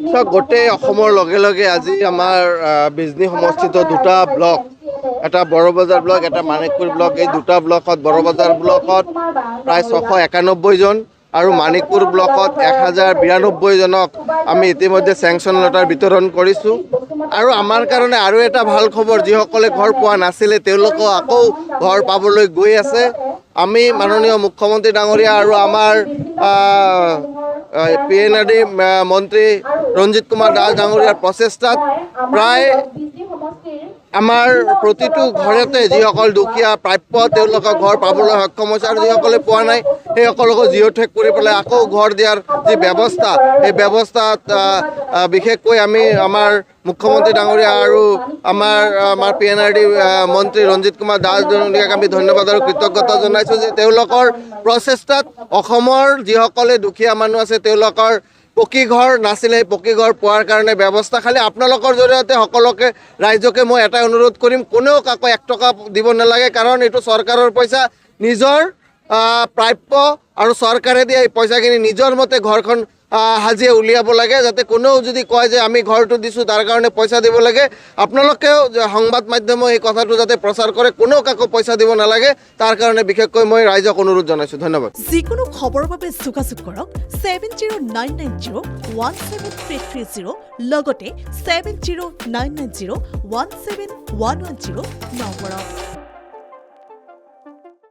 চাওক গোটেই অসমৰ লগে লগে আজি আমাৰ বিজনী সমষ্টিত দুটা ব্লক, এটা বড়বজাৰ ব্লক, এটা মানিকপুৰ ব্লক, এই দুটা ব্লকত বড়বজাৰ ব্লকত প্ৰায় 691 জন আৰু মানিকপুৰ ব্লকত 1092 জনক আমি ইতিমধ্যে চেংচন লেটাৰ বিতৰণ কৰিছোঁ। আৰু আমাৰ কাৰণে আৰু এটা ভাল খবৰ, যিসকলে ঘৰ পোৱা নাছিলে তেওঁলোকেও আকৌ ঘৰ পাবলৈ গৈ আছে। আমি মাননীয় মুখ্যমন্ত্ৰী ডাঙৰীয়া আৰু আমাৰ PNRD মন্ত্ৰী ৰঞ্জিত কুমাৰ দাস ডাঙৰীয়াৰ প্ৰচেষ্টাত প্ৰায় আমাৰ প্ৰতিটো ঘৰতে যিসকল দুখীয়া প্ৰাপ্য তেওঁলোকৰ ঘৰ পাবলৈ সক্ষম হৈছে, আৰু যিসকলে পোৱা নাই সেইসকলকো জিঅ'টেক কৰি পেলাই আকৌ ঘৰ দিয়াৰ যি ব্যৱস্থা, এই ব্যৱস্থাত বিশেষকৈ আমি আমাৰ মুখ্যমন্ত্ৰী ডাঙৰীয়া আৰু আমাৰ PNRD মন্ত্ৰী ৰঞ্জিত কুমাৰ দাস ডাঙৰীয়াক আমি ধন্যবাদ আৰু কৃতজ্ঞতা জনাইছোঁ যে তেওঁলোকৰ প্ৰচেষ্টাত অসমৰ যিসকলে দুখীয়া মানুহ আছে তেওঁলোকৰ পকী ঘৰ নাছিলে, সেই পকী ঘৰ পোৱাৰ কাৰণে ব্যৱস্থা। খালি আপোনালোকৰ জৰিয়তে সকলোকে ৰাইজকে মই এটাই অনুৰোধ কৰিম, কোনেও কাকো 1 টকা দিব নালাগে, কাৰণ এইটো চৰকাৰৰ পইচা, নিজৰ প্ৰাপ্য আৰু চৰকাৰে দিয়া এই পইচাখিনি নিজৰ মতে ঘৰখন সাজিয়ে উলিয়াব লাগে, যাতে কোনেও যদি কয় যে আমি ঘৰটো দিছোঁ তাৰ কাৰণে পইচা দিব লাগে। আপোনালোকেও সংবাদ মাধ্যমে এই কথাটো যাতে প্ৰচাৰ কৰে, কোনেও কাকো পইচা দিব নালাগে, তাৰ কাৰণে বিশেষকৈ মই ৰাইজক অনুৰোধ জনাইছোঁ। ধন্যবাদ। যিকোনো খবৰৰ বাবে যোগাযোগ কৰক 7099017330 লগতে 7099017110 নম্বৰত।